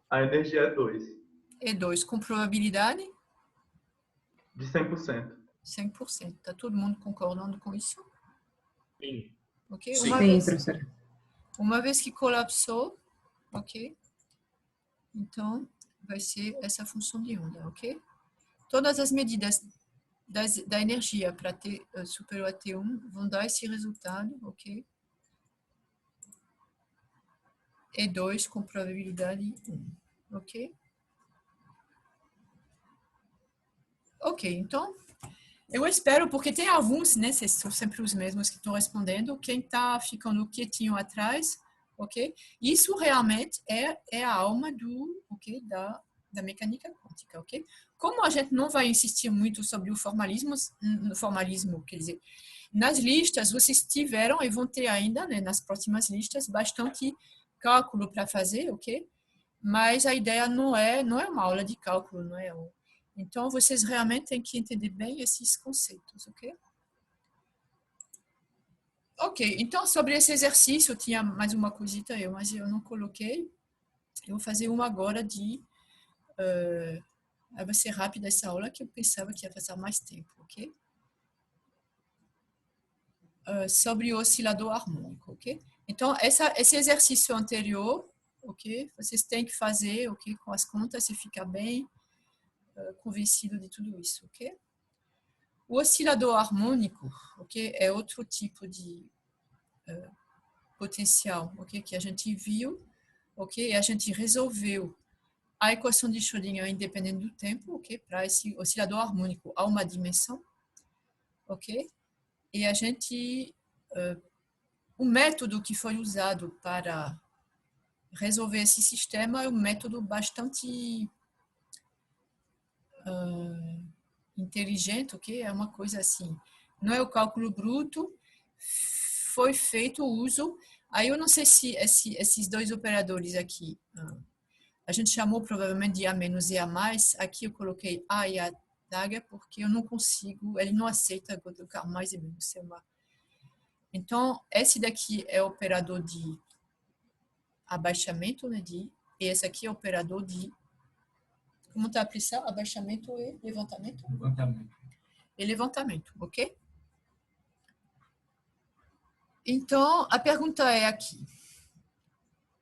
A energia é 2, É 2, com probabilidade de 100%. 100%. Está todo mundo concordando com isso? Sim. Ok? Sim. Sim, professora. Uma vez que colapsou, ok? Então, vai ser essa função de onda, ok? Todas as medidas da energia para T superior a T1 vão dar esse resultado, ok? E2 com probabilidade 1, ok? Ok, então, eu espero, porque tem alguns, né, são sempre os mesmos que estão respondendo, quem está ficando quietinho atrás, ok? Isso realmente é a alma ok, da mecânica quântica, ok? Como a gente não vai insistir muito sobre o formalismo, quer dizer, nas listas vocês tiveram e vão ter ainda, né, nas próximas listas, bastante cálculo para fazer, ok? Mas a ideia não é uma aula de cálculo, não é? Então, vocês realmente têm que entender bem esses conceitos, ok? Ok, então sobre esse exercício, eu tinha mais uma coisita, mas eu não coloquei. Eu vou fazer uma agora vai ser rápida essa aula, que eu pensava que ia passar mais tempo, ok? Sobre o oscilador harmônico, ok? Então, esse exercício anterior, ok? Vocês têm que fazer, ok? Com as contas, se ficar bem convencido de tudo isso, ok? O oscilador harmônico, ok? É outro tipo de potencial, ok? Que a gente viu, ok? E a gente resolveu a equação de Schrödinger independente do tempo, ok? Para esse oscilador harmônico a uma dimensão, ok? E a gente, o método que foi usado para resolver esse sistema é um método bastante inteligente, ok? É uma coisa assim, não é o cálculo bruto, foi feito o uso, aí eu não sei se esses dois operadores aqui, a gente chamou provavelmente de A menos e A mais, aqui eu coloquei A e A dagger, porque eu não consigo, ele não aceita colocar mais e menos. Então, esse daqui é o operador de abaixamento, né, e esse aqui é o operador de, como está a pressão? Abaixamento e levantamento? Levantamento. E levantamento, ok? Então, a pergunta é aqui.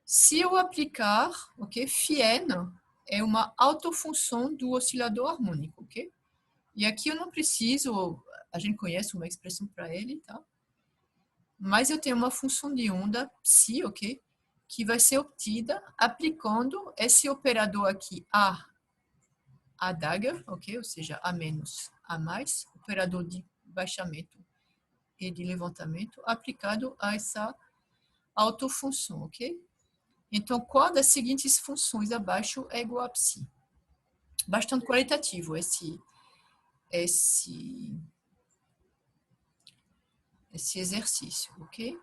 Se eu aplicar, ok, φn é uma autofunção do oscilador harmônico, ok? E aqui eu não preciso, a gente conhece uma expressão para ele, tá? Mas eu tenho uma função de onda psi, ok? Que vai ser obtida aplicando esse operador aqui, A dagger, ok? Ou seja, A menos, A mais, operador de baixamento e de levantamento, aplicado a essa autofunção, ok? Então, qual das seguintes funções abaixo é igual a psi? Bastante qualitativo esse exercício, ok?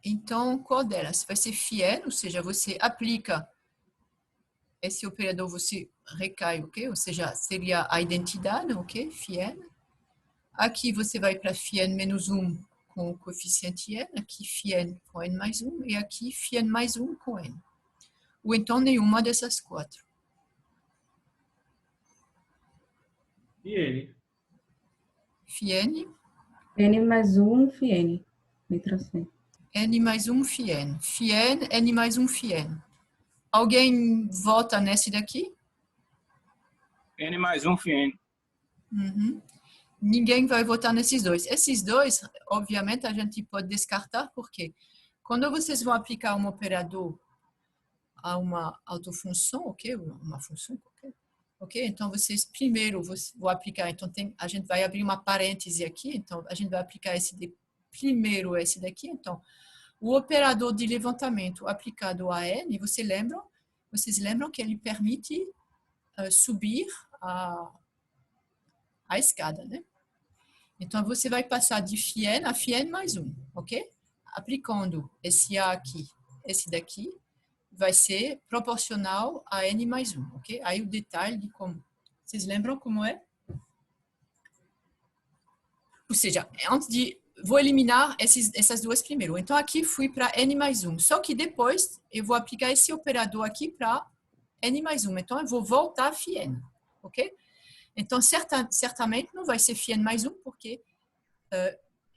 Então, qual delas? Vai ser φn, ou seja, você aplica esse operador, você recai, ok? Ou seja, seria a identidade, ok? φn. Aqui você vai para φn menos 1 com o coeficiente n, aqui φn com n mais 1, e aqui φn mais 1 com n. ou então nenhuma dessas 4. E N? Φn, N mais 1, Φn. Letra C. N mais 1, Φn. Φn, N mais 1, Φn. Alguém vota nesse daqui? N mais 1 Φn. Uhum. Ninguém vai votar nesses dois. Esses dois, obviamente, a gente pode descartar, porque quando vocês vão aplicar um operador a uma autofunção, ok? Uma função qualquer, ok? Então, vocês primeiro vão aplicar, então a gente vai abrir uma parêntese aqui, então a gente vai aplicar primeiro esse daqui, então o operador de levantamento aplicado a N, vocês lembram que ele permite subir a escada, né? Então, você vai passar de Φn a Φn mais 1, ok? Aplicando esse A aqui, esse daqui, vai ser proporcional a N mais 1, ok? Aí o detalhe de como... Vocês lembram como é? Ou seja, antes de... Vou eliminar essas duas primeiro. Então, aqui fui para N mais 1. Só que depois, eu vou aplicar esse operador aqui para N mais 1. Então, eu vou voltar a Φn, ok? Então, certamente não vai ser Φn mais 1, porque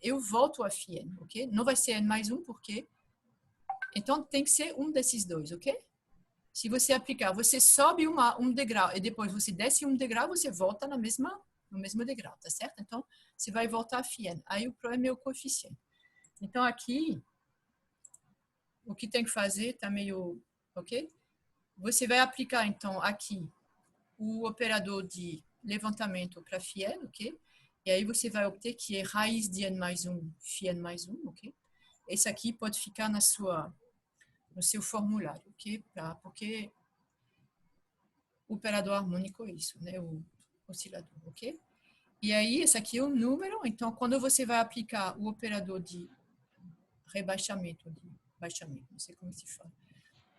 eu volto a Φn, ok? Não vai ser N mais 1, porque... Então, tem que ser um desses dois, ok? Se você aplicar, você sobe um degrau e depois você desce um degrau, você volta no mesmo degrau, tá certo? Então, você vai voltar a Φn. Aí, o problema é o coeficiente. Então, aqui, o que tem que fazer está meio... Ok? Você vai aplicar, então, aqui, o operador de levantamento para Φn, ok? E aí você vai obter que é raiz de N mais 1, Φn mais 1, ok? Esse aqui pode ficar no seu formulário, ok? Porque o operador harmônico é isso, né? O oscilador, ok? E aí, esse aqui é o número. Então, quando você vai aplicar o operador de rebaixamento, não sei como se fala,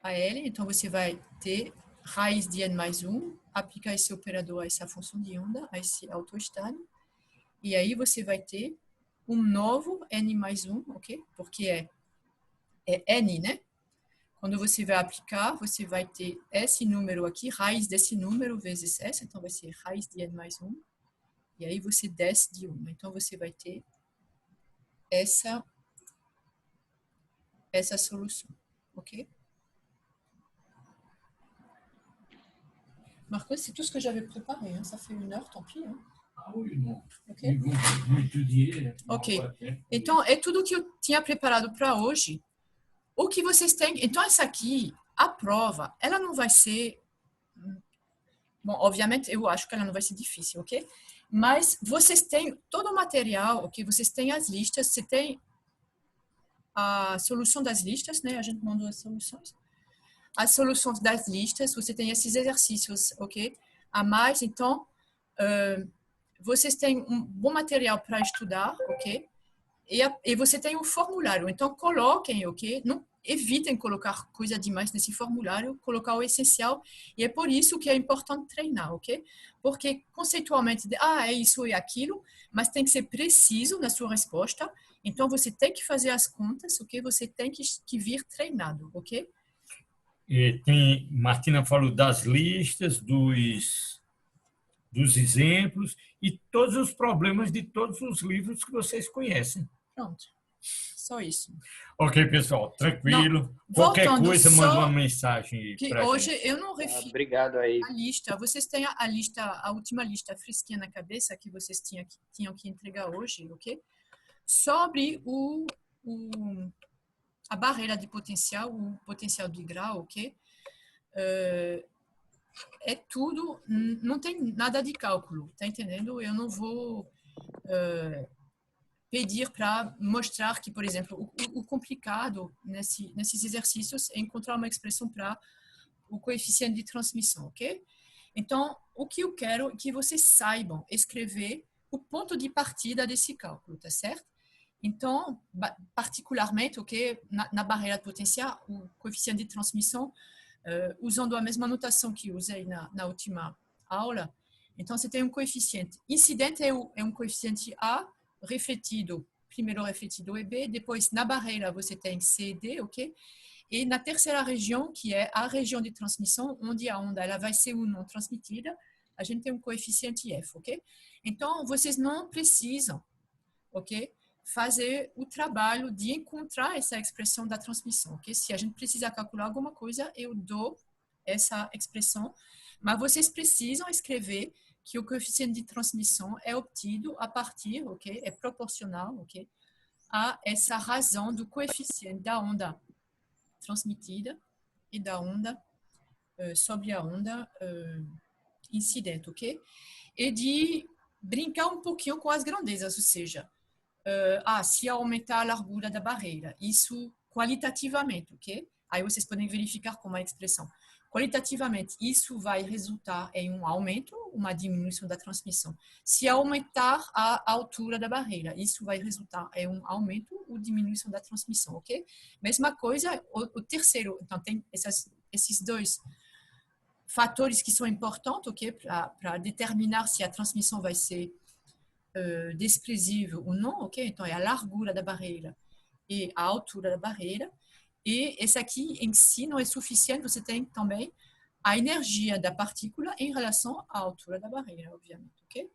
a L, então você vai ter raiz de N mais 1, aplicar esse operador a essa função de onda, a esse autoestado, e aí você vai ter um novo N mais 1, ok? Porque é N, né? Quando você vai aplicar, você vai ter esse número aqui, raiz desse número vezes essa, então vai ser raiz de N mais 1, e aí você desce de 1. Então, você vai ter essa solução, ok? Marco, c'est tout ce que j'avais préparé. Hein. Ça fait 1 heure, tant pis. Hein. Ah oui, non. Ok. Ils vont étudier. Ok. Então, é tudo que eu tinha preparado para hoje. O que vocês têm... Então, essa aqui, a prova, ela não vai ser... Bom, obviamente, eu acho que ela não vai ser difícil, ok? Mas vocês têm todo o material, ok? Vocês têm as listas, você tem a solução das listas, né? A gente mandou as soluções. As soluções das listas, você tem esses exercícios, ok? A mais, então, vocês têm um bom material para estudar, ok? E você tem um formulário, então coloquem, ok? Não evitem colocar coisa demais nesse formulário, colocar o essencial, e é por isso que é importante treinar, ok? Porque conceitualmente, é isso e aquilo, mas tem que ser preciso na sua resposta, então você tem que fazer as contas, ok? Você tem que vir treinado, ok? E Martina falou das listas, dos exemplos e todos os problemas de todos os livros que vocês conhecem. Pronto, só isso. Ok, pessoal, tranquilo. Não, qualquer voltando, coisa, manda uma mensagem para hoje gente. eu não refiro Obrigado aí. a lista. Vocês têm a lista, a última lista fresquinha na cabeça que vocês tinham que entregar hoje, ok? Sobre a barreira de potencial, o potencial de grau, ok? É tudo, não tem nada de cálculo, tá entendendo? Eu não vou pedir para mostrar que, por exemplo, o complicado nesses exercícios é encontrar uma expressão para o coeficiente de transmissão, ok? Então, o que eu quero é que vocês saibam escrever o ponto de partida desse cálculo, tá certo? Então, particularmente, ok, na barreira de potencial, o coeficiente de transmissão, usando a mesma notação que usei na última aula, então você tem um coeficiente incidente, é um coeficiente A, refletido, primeiro refletido é B, depois na barreira você tem C e D, ok? E na terceira região, que é a região de transmissão, onde a onda ela vai ser ou não transmitida, a gente tem um coeficiente F, ok? Então, vocês não precisam, ok, fazer o trabalho de encontrar essa expressão da transmissão, ok? Se a gente precisa calcular alguma coisa, eu dou essa expressão, mas vocês precisam escrever que o coeficiente de transmissão é obtido a partir, ok, é proporcional, ok, a essa razão do coeficiente da onda transmitida e da onda sobre a onda incidente, ok? E de brincar um pouquinho com as grandezas, ou seja, se aumentar a largura da barreira, isso qualitativamente, ok? Aí vocês podem verificar como é a expressão. Qualitativamente, isso vai resultar em um aumento, uma diminuição da transmissão. Se aumentar a altura da barreira, isso vai resultar em um aumento ou diminuição da transmissão, ok? Mesma coisa, o terceiro, então tem esses dois fatores que são importantes, ok? Para determinar se a transmissão vai ser desprezível ou não, ok? Então, é a largura da barreira e a altura da barreira. E esse aqui em si não é suficiente, você tem também a energia da partícula em relação à altura da barreira, obviamente, ok?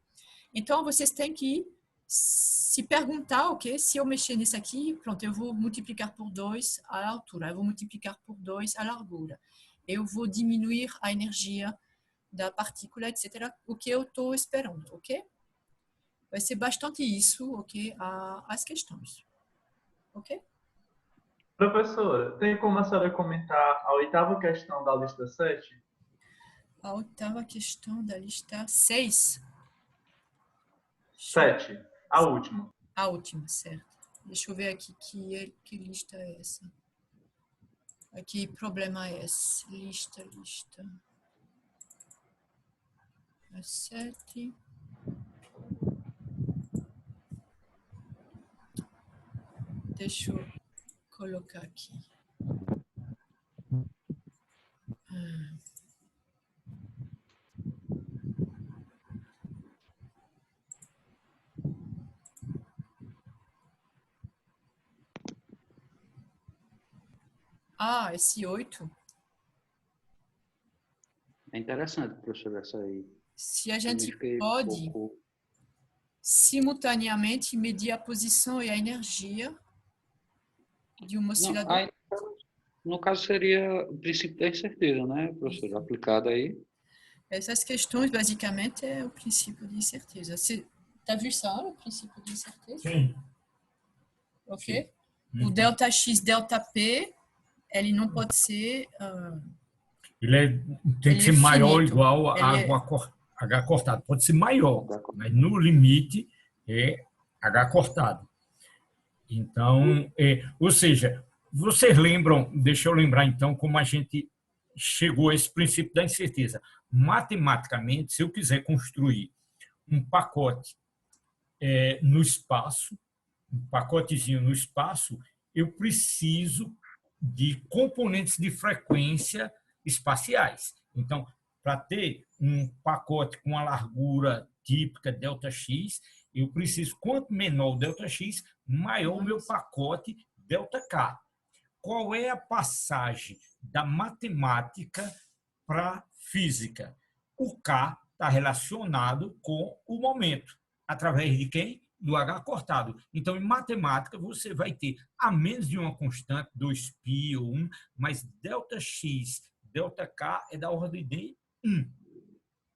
Então, vocês têm que se perguntar, ok? Se eu mexer nisso aqui, pronto, eu vou multiplicar por 2 a altura, eu vou multiplicar por 2 a largura, eu vou diminuir a energia da partícula, etc., o que eu estou esperando, ok? Vai ser bastante isso, ok? As questões, ok? Professora, tem como a senhora comentar a oitava questão da lista 7? A oitava questão da lista 6. 7, a última. A última, certo. Deixa eu ver aqui que lista é essa. Que problema é esse? Lista. A 7. Deixa eu colocar aqui. Esse 8. É interessante, professor, essa aí. Se a gente Fiquei pode simultaneamente medir a posição e a energia de um oscilador. Não, aí, no caso, seria o princípio da incerteza, né, professor? Aplicado aí. Essas questões, basicamente, é o princípio de incerteza. Você está vendo isso, o princípio de incerteza? Sim. Ok? Sim. O delta X, delta P, ele não pode ser... tem que ser maior ou finito. igual a H cortado. Pode ser maior, mas no limite é H cortado. Então, ou seja, vocês lembram, deixa eu lembrar então como a gente chegou a esse princípio da incerteza. Matematicamente, se eu quiser construir um pacote no espaço, um pacotezinho no espaço, eu preciso de componentes de frequência espaciais. Então, para ter um pacote com a largura típica ΔX, eu preciso, quanto menor o ΔX, maior o meu pacote ΔK. Qual é a passagem da matemática para a física? O K está relacionado com o momento. Através de quem? Do H cortado. Então, em matemática, você vai ter, a menos de uma constante, 2π ou 1, mas ΔX, ΔK é da ordem de 1.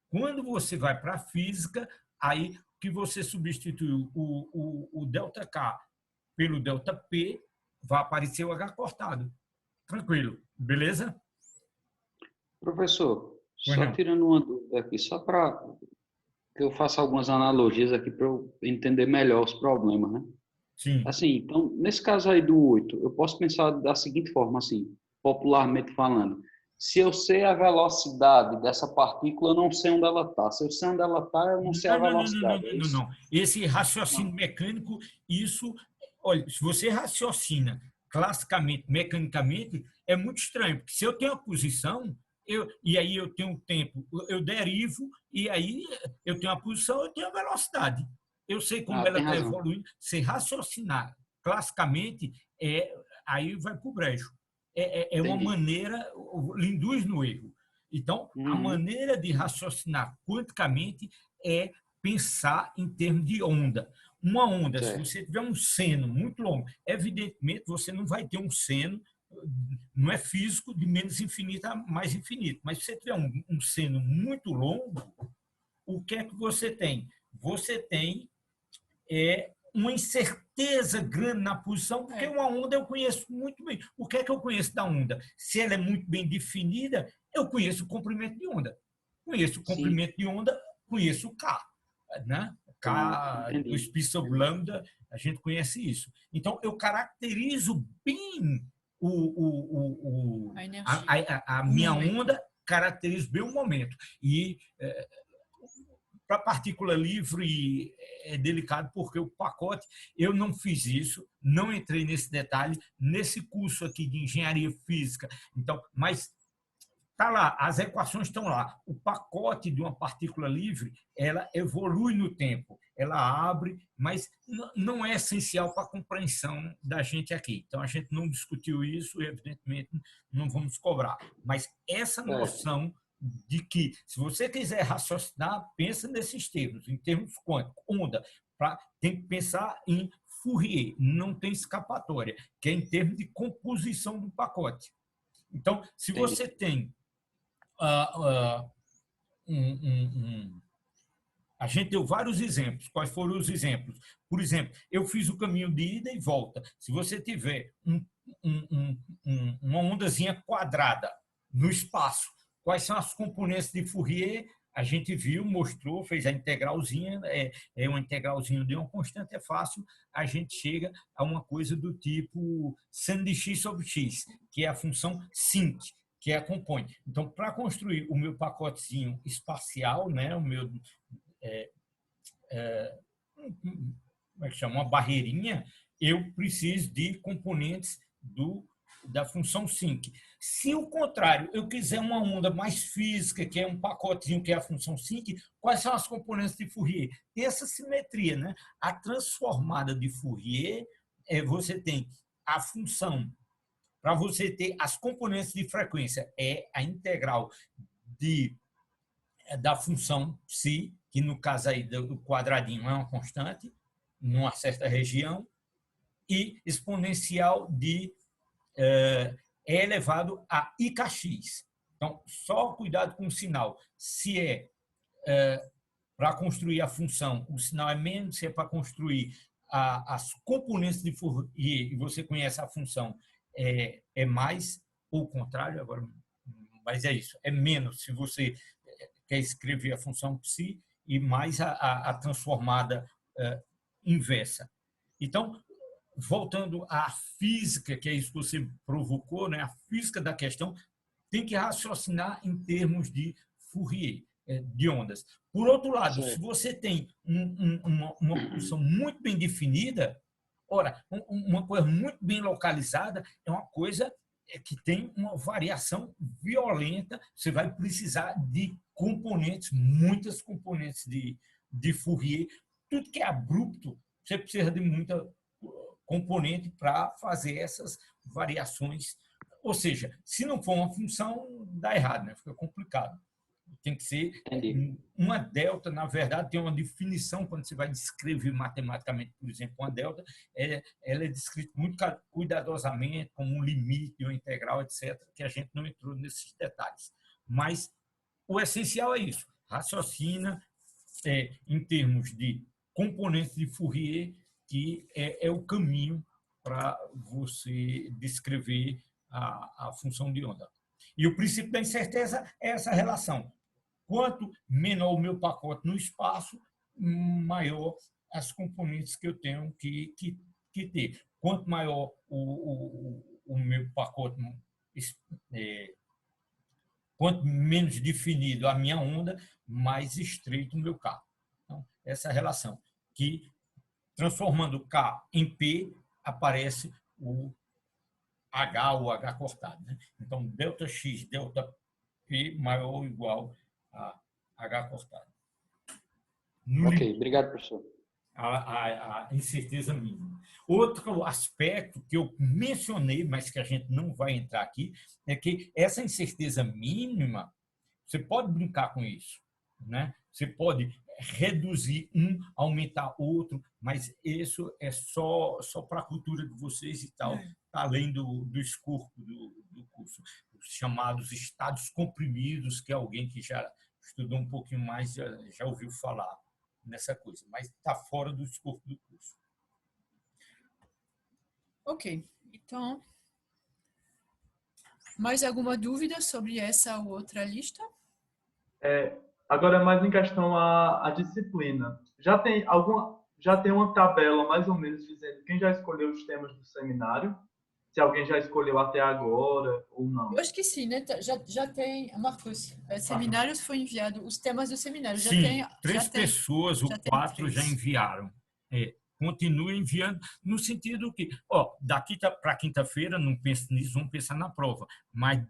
Quando você vai para a física, aí que você substitui o ΔK pelo ΔP, vai aparecer o H cortado. Tranquilo, beleza? Professor, só tirando uma dúvida aqui, só para que eu faça algumas analogias aqui para eu entender melhor os problemas, né? Sim. Assim, então, nesse caso aí do 8, eu posso pensar da seguinte forma, assim, popularmente falando. Se eu sei a velocidade dessa partícula, eu não sei onde ela está. Se eu sei onde ela está, eu não sei a velocidade. Não. Esse raciocínio mecânico, isso... Olha, se você raciocina classicamente, mecanicamente, é muito estranho, porque se eu tenho a posição, e aí eu tenho o tempo, eu derivo, e aí eu tenho a posição, eu tenho a velocidade. Eu sei como ela está evoluindo. Se raciocinar classicamente, aí vai para o brejo. é uma Entendi. maneira, lhe induz no erro. Então, a maneira de raciocinar quanticamente é pensar em termos de onda. Uma onda, se Certo. você tiver um seno muito longo, evidentemente você não vai ter um seno, não é físico, de menos infinito a mais infinito, mas se você tiver um seno muito longo, o que é que você tem? Você tem uma incerteza grande na posição, porque uma onda eu conheço muito bem. O que é que eu conheço da onda? Se ela é muito bem definida, eu conheço o comprimento de onda. Conheço o comprimento de onda, conheço o K. Né? K do Entendi. Spitzer lambda, a gente conhece isso. Então, eu caracterizo bem A energia. a minha onda, caracterizo bem o momento. E para partícula livre é delicado, porque o pacote, eu não fiz isso, não entrei nesse detalhe, nesse curso aqui de engenharia física. Então, mas está lá, as equações estão lá. O pacote de uma partícula livre, ela evolui no tempo, ela abre, mas não é essencial para a compreensão da gente aqui. Então, a gente não discutiu isso e, evidentemente, não vamos cobrar. Mas essa noção de que, se você quiser raciocinar, pensa nesses termos, em termos quânticos, onda, tem que pensar em Fourier, não tem escapatória, que é em termos de composição do pacote. Então, se você tem a gente deu vários exemplos. Quais foram os exemplos? Por exemplo, eu fiz o caminho de ida e volta. Se você tiver uma ondazinha quadrada no espaço, quais são as componentes de Fourier? A gente viu, mostrou, fez a integralzinha, uma integralzinha de uma constante, é fácil, a gente chega a uma coisa do tipo seno de x sobre x, que é a função sinc, que compõe. Então, para construir o meu pacotezinho espacial, né, o meu como é que chama? Uma barreirinha, eu preciso de componentes da função sinc. Se, ao contrário, eu quiser uma onda mais física, que é um pacotezinho, que é a função sinc, quais são as componentes de Fourier? Tem essa simetria, né? A transformada de Fourier, você tem a função, para você ter as componentes de frequência, é a integral da função psi, que no caso aí do quadradinho é uma constante, numa certa região, e exponencial de elevado a ikx. Então, só cuidado com o sinal. Se para construir a função, o sinal é menos, se é para construir as componentes de Fourier, e você conhece a função, é mais, ou o contrário, agora, mas é isso, é menos se você quer escrever a função psi, e mais a transformada inversa. Então, voltando à física, que é isso que você provocou, né? A física da questão tem que raciocinar em termos de Fourier, de ondas. Por outro lado, se você tem uma função muito bem definida, ora, uma coisa muito bem localizada é uma coisa que tem uma variação violenta, você vai precisar de componentes, muitas componentes de Fourier. Tudo que é abrupto, você precisa de muita componente para fazer essas variações. Ou seja, se não for uma função, dá errado, né? Fica complicado. Tem que ser uma delta, na verdade, tem uma definição quando você vai descrever matematicamente, por exemplo, uma delta, ela é descrita muito cuidadosamente, como um limite, uma integral, etc., que a gente não entrou nesses detalhes. Mas o essencial é isso, raciocina em termos de componentes de Fourier, que é o caminho para você descrever a função de onda. E o princípio da incerteza é essa relação. Quanto menor o meu pacote no espaço, maior as componentes que eu tenho que ter. Quanto maior o meu pacote, quanto menos definido a minha onda, mais estreito o meu K. Então, essa relação, que transformando K em P, aparece o H ou H cortado. Né? Então, delta X, delta P maior ou igual a H cortado. Ok, obrigado, professor. a incerteza mínima. Outro aspecto que eu mencionei, mas que a gente não vai entrar aqui, é que essa incerteza mínima, você pode brincar com isso, né? Você pode reduzir um, aumentar outro, mas isso é só para a cultura de vocês e tal, além do escopo do curso. Os chamados estados comprimidos, que alguém que já estudou um pouquinho mais já ouviu falar nessa coisa, mas está fora do escopo do curso. Ok, então, mais alguma dúvida sobre essa outra lista? Agora, mais em questão à disciplina. Já tem uma tabela, mais ou menos, dizendo quem já escolheu os temas do seminário? Se alguém já escolheu até agora ou não? Eu acho que sim, né? Já tem, Marcos, seminários foi enviado, os temas do seminário. Já Sim, tem, três já tem, pessoas ou já tem 4 três. já enviaram. Continua enviando, no sentido que, daqui para quinta-feira, não pense nisso, vamos pensar na prova, mas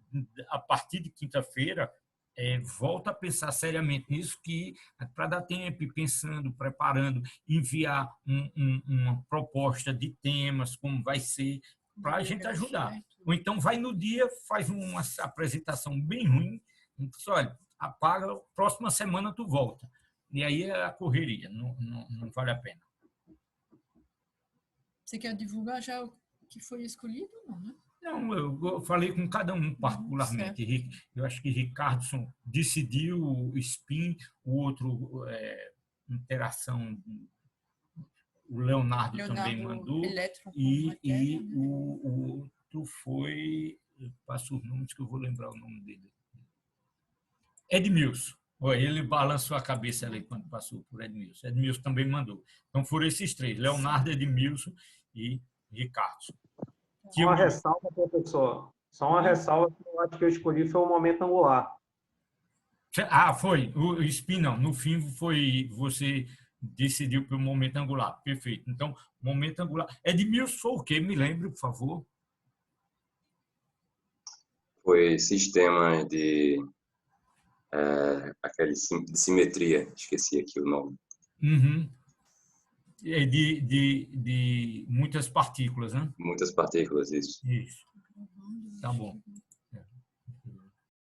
a partir de quinta-feira, volta a pensar seriamente nisso, que para dar tempo, ir pensando, preparando, enviar uma proposta de temas, como vai ser, para a gente ajudar. Ou então vai no dia, faz uma apresentação bem ruim, e diz, olha, apaga, próxima semana tu volta. E aí é a correria, não vale a pena. Você quer divulgar já o que foi escolhido? Não, né? Não, eu falei com cada um particularmente. Eu acho que Ricardo decidiu o SPIN, o outro interação, o Leonardo também mandou, e o outro foi, eu passo os nomes que eu vou lembrar o nome dele. Edmilson. Ele balançou a cabeça ali quando passou por Edmilson. Edmilson também mandou. Então foram esses três, Leonardo, Edmilson e Ricardo. Só uma ressalva, professor. Só uma ressalva que eu acho que eu escolhi foi o momento angular. Foi. O SPIN não. No fim, foi você decidiu pelo momento angular. Perfeito. Então, momento angular. Edmilson foi o quê? Me lembre, por favor. Foi sistema de aquele de simetria. Esqueci aqui o nome. Uhum. De muitas partículas, né? Muitas partículas, isso. Isso. Tá bom.